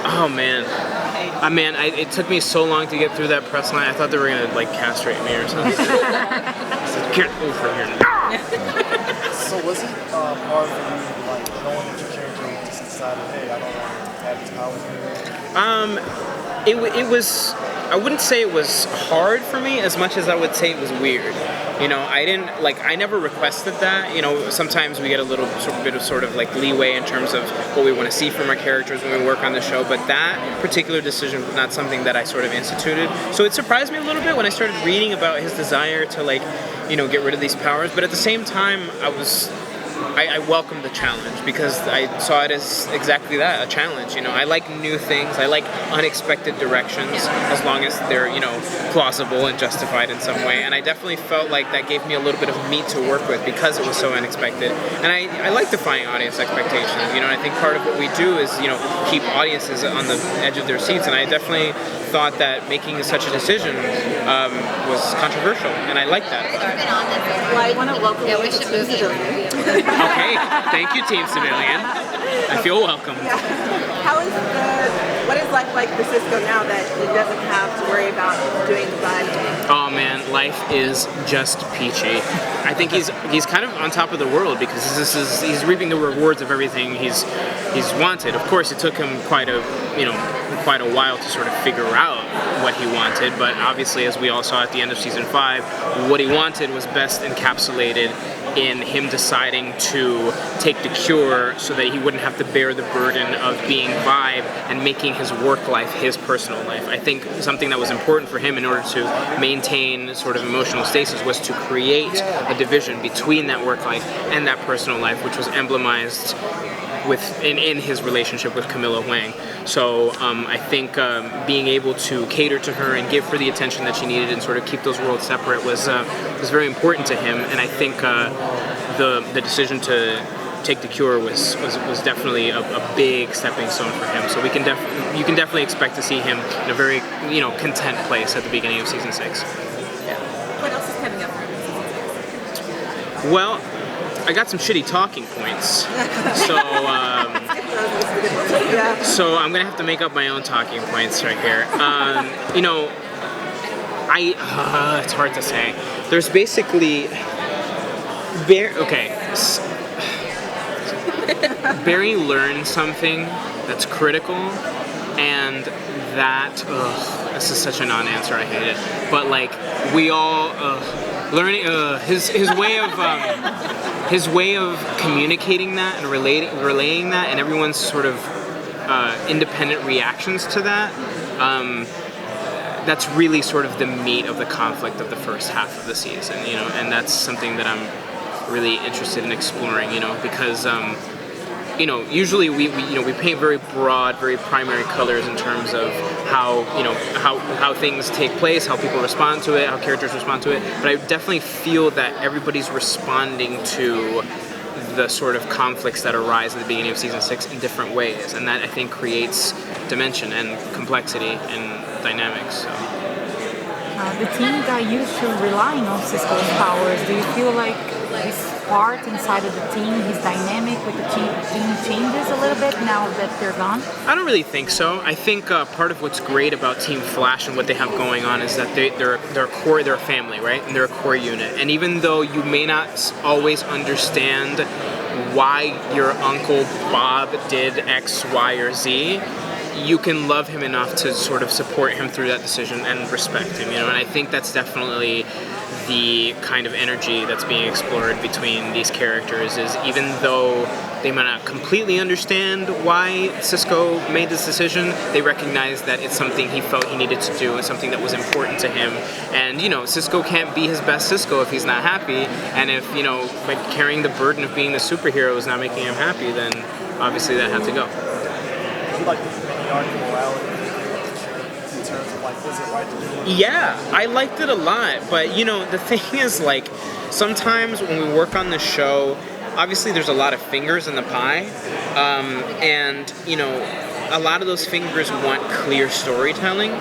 Oh man. It took me so long to get through that press line. I thought they were gonna like castrate me or something. I said, get over here now. So was it hard for you, like knowing that your character just decided, hey, I don't want to have these powers anymore? It was. I wouldn't say it was hard for me as much as I would say it was weird. You know, I never requested that. You know, sometimes we get a little bit of leeway in terms of what we want to see from our characters when we work on the show, but that particular decision was not something that I sort of instituted. So it surprised me a little bit when I started reading about his desire to get rid of these powers, but at the same time, I welcomed the challenge because I saw it as exactly that, a challenge. You know, I like new things. I like unexpected directions as long as they're, plausible and justified in some way. And I definitely felt like that gave me a little bit of meat to work with because it was so unexpected. And I like defying audience expectations. You know, I think part of what we do is, keep audiences on the edge of their seats. And I definitely thought that making such a decision was controversial. And I like that about it. Well, I want to welcome you to Team Civilian. Okay, thank you, Team Civilian. I feel welcome. What is life like for Cisco now that he doesn't have to worry about doing the bad? Oh man, life is just peachy. I think he's kind of on top of the world because he's reaping the rewards of everything he's wanted. Of course, it took him quite a while to sort of figure out what he wanted, but obviously, as we all saw at the end of season 5, what he wanted was best encapsulated in him deciding to take the cure so that he wouldn't have to bear the burden of being Vibe and making his work life his personal life. I think something that was important for him in order to maintain sort of emotional stasis was to create a division between that work life and that personal life, which was emblemized in his relationship with Camilla Wang. So I think being able to cater to her and give her the attention that she needed and sort of keep those worlds separate was very important to him. And I think the decision to take the cure was definitely a big stepping stone for him. So you can definitely expect to see him in a very content place at the beginning of season 6. What else is coming up for him in season 6? Well, I got some shitty talking points, so I'm gonna have to make up my own talking points right here. It's hard to say. There's basically Barry learned something that's critical, and that this is such a non-answer. I hate it, but we all learning his way of communicating that and relaying that, and everyone's sort of independent reactions to that. That's really sort of the meat of the conflict of the first half of the season, and that's something that I'm really interested in exploring, because usually we paint very broad, very primary colors in terms of how things take place, how people respond to it, how characters respond to it. But I definitely feel that everybody's responding to the sort of conflicts that arise at the beginning of season 6 in different ways, and that I think creates dimension and complexity and dynamics. So. The team got used to relying on Cisco's powers. Do you feel like his part inside of the team, his dynamic with the team changes a little bit now that they're gone? I don't really think so. I think part of what's great about Team Flash and what they have going on is that they're a family, right? And they're a core unit. And even though you may not always understand why your Uncle Bob did X, Y, or Z, you can love him enough to sort of support him through that decision and respect him, and I think that's definitely the kind of energy that's being explored between these characters, is even though they might not completely understand why Cisco made this decision, they recognize that it's something he felt he needed to do and something that was important to him. And, Cisco can't be his best Cisco if he's not happy, and if, carrying the burden of being the superhero is not making him happy, then obviously that had to go. Yeah, I liked it a lot, but the thing is, sometimes when we work on the show, obviously there's a lot of fingers in the pie, and a lot of those fingers want clear storytelling,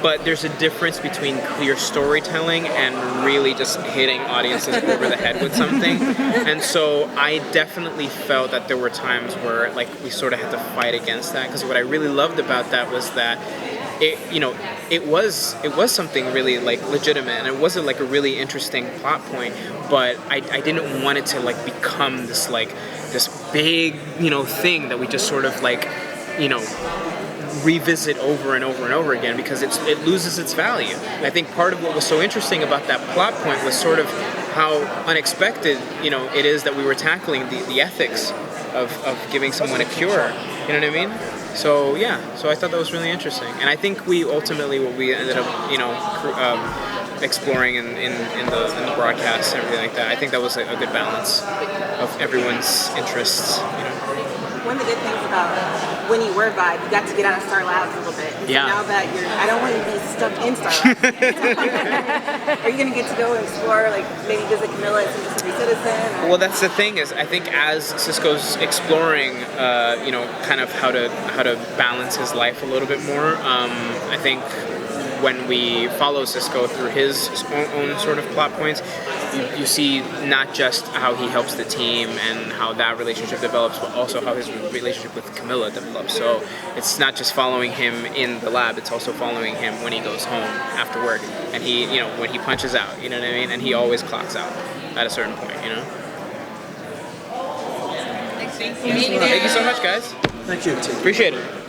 but there's a difference between clear storytelling and really just hitting audiences over the head with something. And so I definitely felt that there were times where like we sort of had to fight against that, because what I really loved about that was that it was something really like legitimate, and it wasn't like a really interesting plot point, but I didn't want it to like become this big thing that we just sort of like revisit over and over and over again, because it loses its value. And I think part of what was so interesting about that plot point was sort of how unexpected it is that we were tackling the ethics of giving someone a cure. You know what I mean? So yeah, so I thought that was really interesting, and I think we ultimately what we ended up exploring in the broadcast and everything like that. I think that was a good balance of everyone's interests. One of the good things about when you were Vibe, you got to get out of Star Labs a little bit. And Yeah. so now that I don't want you to be stuck in Star Labs. Are you going to get to go and explore, like maybe visit Camilla at St. Citizen? Well, that's the thing is, I think as Cisco's exploring, kind of how to balance his life a little bit more. I think when we follow Cisco through his own sort of plot points, you see not just how he helps the team and how that relationship develops, but also how his relationship with Camilla develops. So it's not just following him in the lab, it's also following him when he goes home after work, and he, when he punches out, you know what I mean? And he always clocks out at a certain point, Thank you so much, guys. Thank you. Appreciate it.